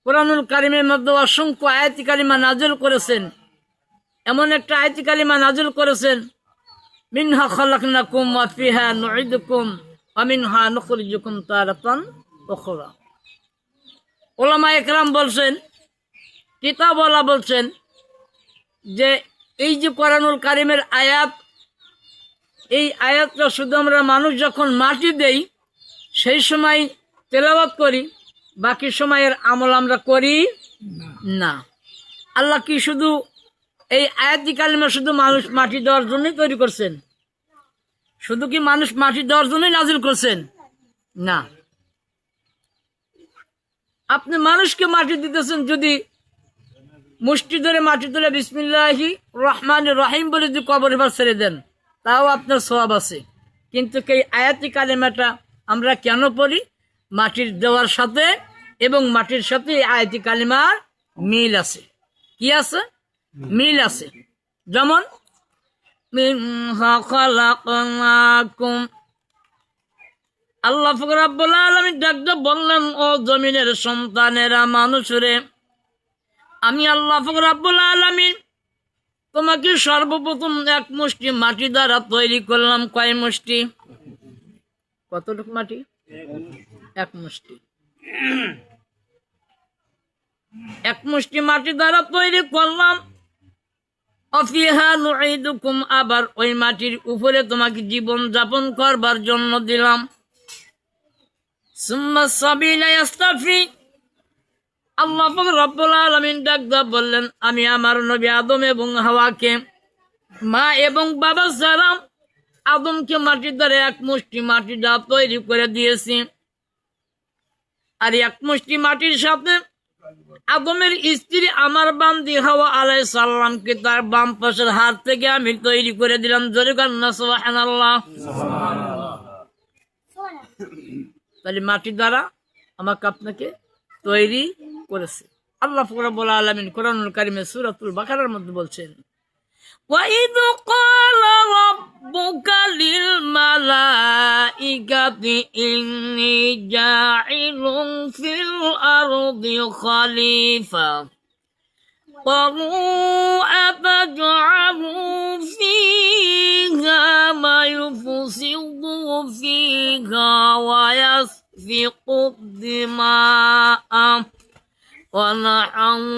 কোরআনুল কারিমের মধ্যে অসংখ্য আয়াতি কালিমা নাযিল করেছেন। এমন একটা আয়াতি কালিমা নাযিল করেছেন, মিনহা খালাকনাকুম ওয়া ফিহা নুঈদুকুম ওয়া মিনহা নুখরিজুকুম তারাতান উখরা। উলামায়ে কেরাম বলছেন, কিতাবওয়ালা বলছেন যে এই যে কোরআনুল কারিমের আয়াত, এই আয়াতটা শুধু আমরা মানুষ যখন মাটি দেই সেই সময় তেলাওয়াত করি, বাকি সময়ের আমল আমরা করি না। আল্লাহ কি শুধু এই আয়াতি কালিমা শুধু মানুষ মাটি দেওয়ার জন্যই তৈরি করছেন? শুধু কি মানুষ মাটি দেওয়ার জন্যই নাজিল করছেন? না। আপনি মানুষকে মাটি দিতেছেন, যদি মুষ্টি ধরে মাটি ধরে বিসমিল্লাহি রহমানির রহিম বলে যদি কবরে বা ছেড়ে দেন, তাও আপনার সওয়াব আছে। কিন্তু এই আয়াতি কালিমাটা আমরা কেন পড়ি? মাটির দেওয়ার সাথে এবং মাটির সাথে এই আয়াতি কালিমার মিল আছে। কি আছে? মিল আছে। যেমন মিনহা খালাকনাকুম, আল্লাহ রাব্বুল আলামিন ডাকতে বললেন, ও জমিনের সন্তানেরা, মানুষরে, আমি আল্লাহ রাব্বুল আলামিন তোমাকে সর্বপ্রথম এক মুষ্টি মাটি দ্বারা তৈরি করলাম। কয় মুষ্টি? কতটুকু মাটি? এক মুষ্টি। এক মুষ্টি মাটি দ্বারা তৈরি করলাম। অফিহা নুঈদুকুম, আবার ওই মাটির উপরে তোমাকে জীবন যাপন করবার জন্য দিলাম। সুম্মা সাবিলা ইয়াস্তাফি, আল্লাহ রাব্বুল আলামিন ডাকদা বললেন, আমি আমার নবী আদম এবং হাওয়াকে, মা এবং বাবা ছাড়া আদমকে মাটি দ্বারা এক মুষ্টি মাটি দ্বারা তৈরি করে দিয়েছি। আর এক মুষ্টি মাটির সাথে আদমের স্ত্রী আমার বান্দি হাওয়া আলাইহিস সালামকে তার বাম পাশের হাত থেকে আমি তৈরি করে দিলাম। জোরে কান্না সুবহানাল্লাহ। তাহলে মাটি দ্বারা আমাকে আপনাকে তৈরি করেছে। আল্লাহ রাব্বুল আলামিন কোরআনুল কারীমে সূরাতুল বাকারার মধ্যে বলছেন, وَإِذْ قَالَ رَبُّكَ لِلْمَلَائِكَةِ إِنِّي جَاعِلٌ فِي الْأَرْضِ خَلِيفَةً قَالُوا أَتَجْعَلُ فِيهَا مَن يُفْسِدُ فِيهَا وَيَسْفِكُ الدِّمَاءَ وَنَحْنُ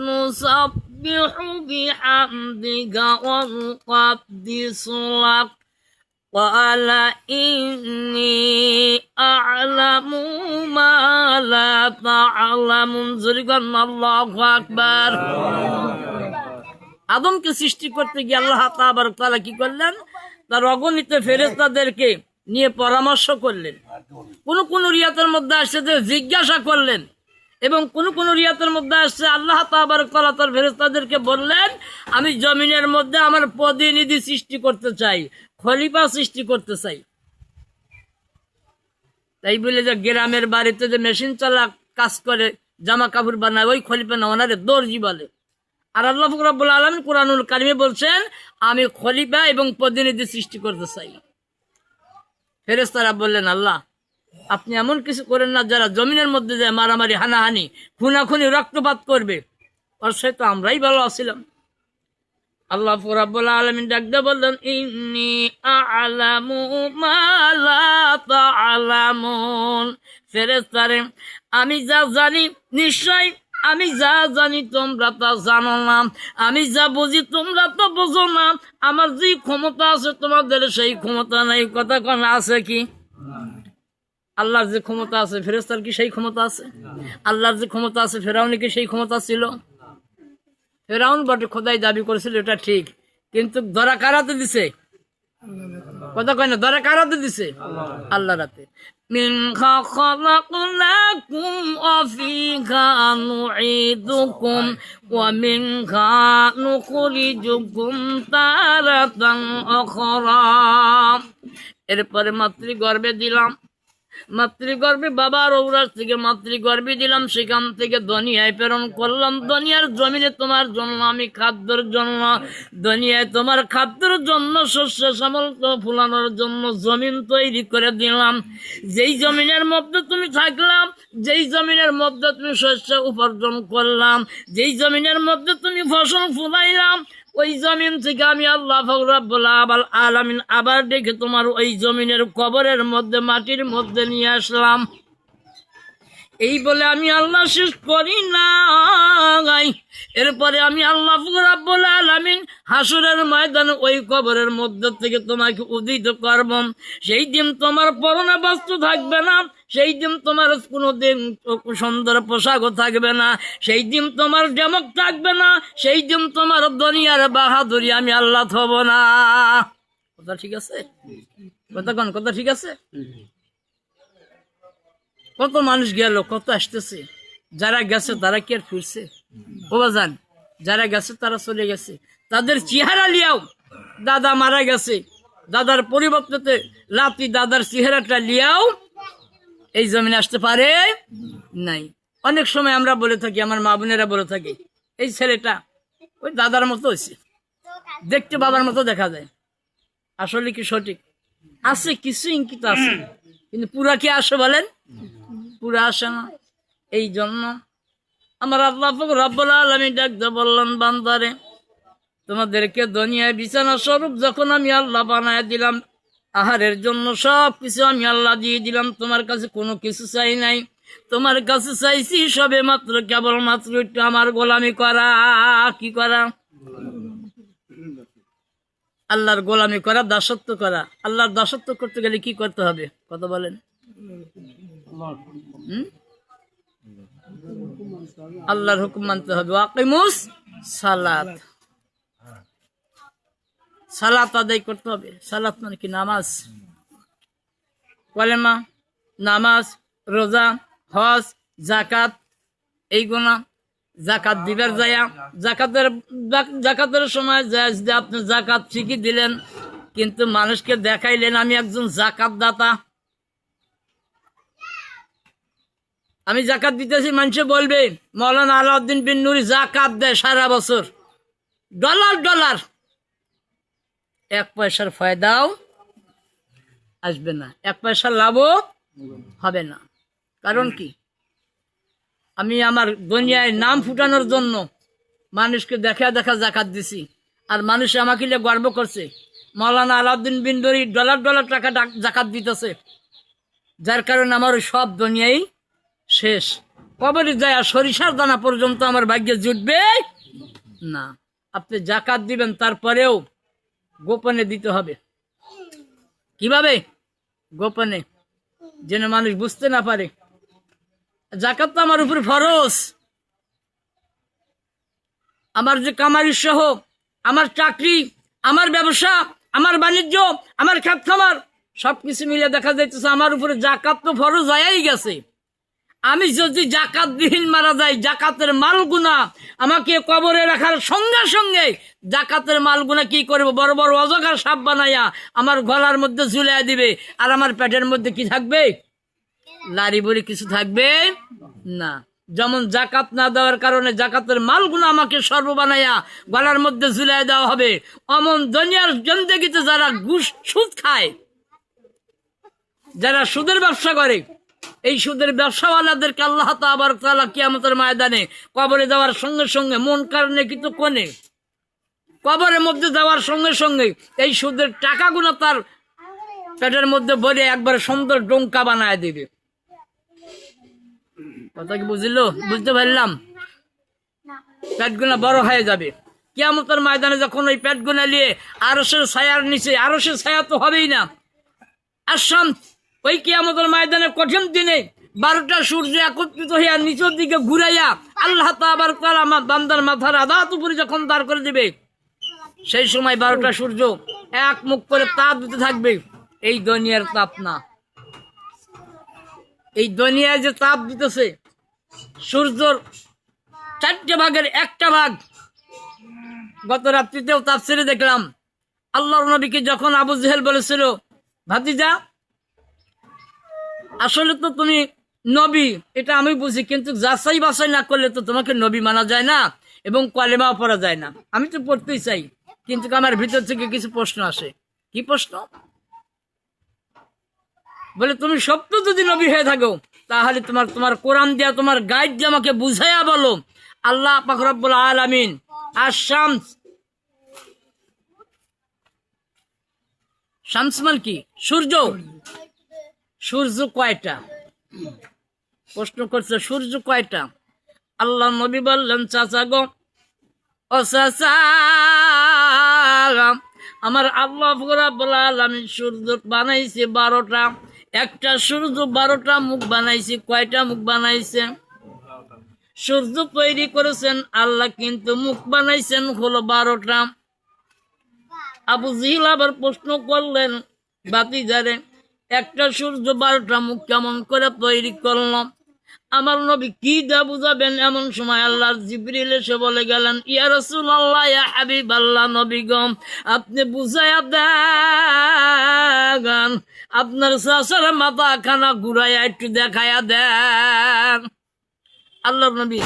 نُسَبِّحُ بِحَمْدِكَ وَنُقَدِّسُ لَكَ قَالَ إِنِّي أَعْلَمُ مَا لَا تَعْلَمُونَ। আল্লাহু আকবার। আদমকে সৃষ্টি করতে গিয়ে আল্লাহ তাবারক তাআলা কি করলেন? তার অগণিত ফেরেশতাদেরকে নিয়ে পরামর্শ করলেন। কোন রিয়াতের মধ্যে আসছে যে জিজ্ঞাসা করলেন, এবং কোন রিয়াতের মধ্যে আসছে আল্লাহ তাবারক তাআলা তার ফেরেশতাদেরকে বললেন, আমি জমিনের মধ্যে আমার প্রতিনিধি সৃষ্টি করতে চাই, খলিফা সৃষ্টি করতে চাই। তাই বলে যে গ্রামের বাড়িতে যে মেশিন চালা কাজ করে জামা কাপড় বানায়, ওই খলিফা না, ওনারে দর্জি বলে। আর আল্লাহ রাব্বুল আলামিন কোরআনুল কারীমে বলছেন, আমি খলিফা এবং প্রতিনিধি সৃষ্টি করতে চাই। ফেরেশতারা বললেন, আল্লাহ আপনি এমন কিছু করেন না যারা জমিনের মধ্যে যায় মারামারি, হানাহানি, খুনাখুনি, রক্তপাত করবে। আর সে তো আমরাই ভালো আছিলাম। আল্লাহ রাব্বুল আলামিন ডাকতে বললেন, ইন্নী আ'লামু মা লা তা'লামুন। ফেরেশতারে, আমি যা জানি, নিশ্চয় আমি যা জানি তোমরা তা জানো না, আমি যা বুঝি তোমরা তো বুঝো না। আমার যে ক্ষমতা আছে তোমাদের সেই ক্ষমতা নাই। কথা কোন আছে কি? আল্লাহর যে ক্ষমতা আছে ফেরেশতার কি সেই ক্ষমতা আছে? আল্লাহর যে ক্ষমতা আছে ফেরাউনের কি সেই ক্ষমতা ছিল? ফেরাউন বটে খোদাই দাবি করেছিল, এটা ঠিক, কিন্তু ধরা কারাতে দিছে? কথা কয় না, ধরা কারাতে দিছে? আল্লাহ রাতে। মিনহা খালাকনাকুম ওয়া ফিহা নুঈদুকুম ওয়া মিনহা নুখরিজুকুম তারাতান উখরা। এরপরে মাতৃগর্ভে দিলাম, মাতৃগর্ভে বাবার ঔরাস থেকে মাতৃগর্ভে দিলাম, সেখান থেকে দুনিয়ায় প্রেরণ করলাম। দুনিয়ার জমিনে তোমার জন্য আমি খাদ্যের জন্য, দুনিয়ায় তোমার খাদ্যের জন্য, শস্য শ্যামল ফুলানোর জন্য জমিন তৈরি করে দিলাম। যেই জমিনের মধ্যে তুমি থাকলাম, যেই জমিনের মধ্যে তুমি শস্য উপার্জন করলাম, যেই জমিনের মধ্যে তুমি ফসল ফুলাইলাম, ওই জমিন থেকে আমি আল্লাহ রাব্বুল আলামিন আবার ডেকে তোমার ওই জমিনের কবরের মধ্যে, মাটির মধ্যে নিয়ে আসলাম। এই বলে আমি আল্লাহ শেষ করি নাই। এরপরে আমি আল্লাহ রাব্বুল আলামিন হাসরের ময়দানে ওই কবরের মধ্যে থেকে তোমাকে উদিত করব। সেই দিন তোমার পরনে বস্ত্র থাকবে না, সেই দিন তোমার কোনোদিন সুন্দর পোশাকও থাকবে না, সেই দিন তোমার ডেমক থাকবে না, সেই দিন তোমার দুনিয়ার বাহাদুরি আমি আল্লাহ থব না। কথা ঠিক আছে? কথা ঠিক আছে? কত মানুষ গেল, কত আসতেছে, যারা গেছে তারা কি আর ফিরছে? ও বাজান, যারা গেছে তারা চলে গেছে, তাদের চেহারা লিয়াও দাদা মারা গেছে, দাদার পরিবর্তে লাতি দাদার চেহারাটা লিয়াও এই জমিনে আসতে পারে নাই। অনেক সময় আমরা বলে থাকি, আমার মা বোনেরা বলে থাকে, এই ছেলেটা ওই দাদার মতো হয়েছে, দেখতে বাবার মতো দেখা যায়। আসলে কি সঠিক? আছে কিছু ইঙ্কিত আছে, কিন্তু পুরা কি আসে বলেন? পুরা আসে না। এই জন্য আমার আল্লাহ রাব্বুল আলামিন ডাকতে বললেন, বান্দারে তোমাদেরকে দুনিয়ায় বিছানা স্বরূপ যখন আমি আল্লাহ বানায় দিলাম, আহারের জন্য সব কিছু আমি আল্লাহ দিয়ে দিলাম, তোমার কাছে কোনো কিছু চাই নাই। তোমার কাছে চাইছি সবে মাত্র কেবলমাত্র একটু আমার গোলামি করা। কি করা? আল্লাহর গোলামি করা, দাসত্ব করা। আল্লাহর দাসত্ব করতে গেলে কি করতে হবে? কথা বলেন। আল্লাহর হুকুম মানতে হবে। ওয়াকিমুস সালাত, সালাত আদায় করতে হবে। সালাত মানে কি? নামাজ, কলেমা, নামাজ, রোজা, হজ, জাকাত। এইগুলা জাকাত দিবার যায়া জাকাতের সময় আপনি জাকাত ঠিকই দিলেন, কিন্তু মানুষকে দেখাইলেন আমি একজন জাকাত দাতা, আমি জাকাত দিতেছি। মানুষে বলবে মৌলানা আলাউদ্দিন বিন নুরি জাকাত দেয় সারা বছর, ডলার ডলার, এক পয়সার ফায়দাও আসবে না, এক পয়সার লাভও হবে না। কারণ কি? আমি আমার দুনিয়ায় নাম ফুটানোর জন্য মানুষকে দেখা দেখা জাকাত দিছি, আর মানুষ আমাকে নিয়ে গর্ব করছে, মৌলানা আলাউদ্দিন বিন নুরি ডলার ডলার টাকা জাকাত দিতেছে, যার কারণে আমার সব দুনিয়ায় শেষ। কবরে যায় সরিষার দানা পর্যন্ত আমার ভাগ্যে জুটবে না। আপনি জাকাত দিবেন, তারপরেও গোপনে দিতে হবে। কিভাবে? গোপনে, যেন মানুষ বুঝতে না পারে। জাকাত তো আমার উপর ফরজ। আমার যে কামারি সহ আমার চাকরি, আমার ব্যবসা, আমার বাণিজ্য, আমার খাত খামার সবকিছু মিলে দেখা যাইতেছে আমার উপরে জাকাত তো ফরজ হয়েই গেছে। আমি যদি জাকাত বিহীন মারা যাই, জাকাতের মালগুনা আমাকে কবরে রাখার সঙ্গে সঙ্গে জাকাতের মালগুনা কি করবো? বড় বড় অজগার সাপ বানাইয়া আমার গলার মধ্যে ঝুলাই দিবে, আর আমার পেটের মধ্যে কি থাকবে? লারি বড়ি কিছু থাকবে না। যেমন জাকাত না দেওয়ার কারণে জাকাতের মালগুনা আমাকে সর্ব বানাইয়া গলার মধ্যে ঝুলাই দেওয়া হবে, অমন দুনিয়ার জিন্দেগিতে যারা ঘুষ সুদ খায়, যারা সুদের ব্যবসা করে, এই সুদের ব্যবসাওয়ালাদেরকে আল্লাহ তাআলা কিয়ামতের ময়দানে কবরে যাওয়ার সঙ্গে সঙ্গে মন কারণে কিন্তু কোনে কবরের মধ্যে যাওয়ার সঙ্গে সঙ্গে এই সুদের টাকাগুলো তার পেটের মধ্যে ভরে একবার সুন্দর ডোঙ্কা বানায় দিবে। কথা কি বুঝতে পারলাম? পেটগুনা বড় হয়ে যাবে কিয়ামতের ময়দানে, যখন ওই পেটগুনা নিয়ে আরশের ছায়ার নিচে, আরশের ছায়া তো হবেই না, আসাম ওই কিয়ামতের ময়দানে কঠিন দিনে 12টা সূর্য একত্রিত হইয়া নিচের দিকে ঘুরাইয়া আল্লাহ তাআলা আমার বান্দার মাথার আদাত উপরে যখন দাঁড় করে দিবে, সেই সময় 12টা সূর্য এক মুখ করে তাপ দিতে থাকবে। এই দুনিয়ার তাপ না, এই দুনিয়ায় যে তাপ দিতেছে, সূর্যর 4টে ভাগের 1টা ভাগ। গত রাত্রিতেও তাফসীরে দেখলাম আল্লাহর নবীকে যখন আবু জেহেল বলেছিল, ভাতিজা আসলে তো তুমি নবী, এটা আমি বুঝি, কিন্তু যাচাই বাছাই না করলে তো তোমাকে নবী মানা যায় না এবং কলেমাও পড়া যায় না। আমি তো পড়তেই চাই, কিন্তু আমার ভিতর থেকে কিছু প্রশ্ন আসে। কি প্রশ্ন? বলে তুমি সত্য যদি নবী হয়ে থাকো, তাহলে তোমার কোরআন দিয়া, তোমার গাইড দিয়ে আমাকে বুঝাইয়া বলো, আল্লাহ পাক রব্বুল আলামিন আর শামস, শামস মানে কি? সূর্য। সূর্য কয়টা? প্রশ্ন করছে সূর্য কয়টা? আল্লাহ নবী বললেন, চাচা গো, ও চাচা, আমার আল্লাহ রাব্বুল আলামিন সূর্য বানাইছে 12টা। একটা সূর্য 12টা মুখ বানাইছে। কয়টা মুখ বানাইছে? সূর্য তৈরি করেছেন আল্লাহ, কিন্তু মুখ বানাইছেন হলো 12টা। আবু জিহিল আবার প্রশ্ন করলেন, বাতিজারে, একটা সূর্য 12টা মুখ কেমন করে তৈরি করলাম? আমার নবী কি দা বুঝাবেন? এমন সময় আল্লাহর জিবরিল এসে বলে গেলেন, ইয়া রাসূলুল্লাহ, ইয়া হাবিবাল্লাহ, নবী গো, আপনি বুঝাইয়া দেন, আপনার চাচার মাথা খানা ঘুরাইয়া একটু দেখাইয়া দেন। আল্লাহর নবী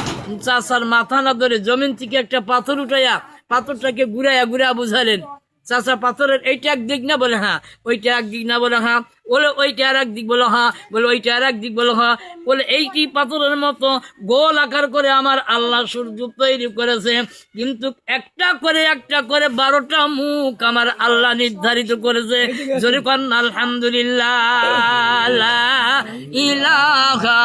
চাচার মাথা না ধরে জমিন থেকে একটা পাথর উঠাইয়া পাথরটাকে ঘুরাইয়া ঘুরাইয়া বুঝালেন। চাচা, পাথরের এইটা একদিক না? বলে হ্যাঁ। ওইটা একদিক না? বলে হ্যাঁ। বলে ওইটা আর একদিক? বলো হ্যাঁ। বলে ওইটা আর একদিক? বলো হ্যাঁ। বলে এইটি পাথরের মতো গোল আকার করে আমার আল্লাহ সূর্য তৈরি করেছে, কিন্তু একটা করে 12টা মুখ আমার আল্লাহ নির্ধারিত করেছে। জোরে কোন আলহামদুলিল্লাহ, লা ইলাহা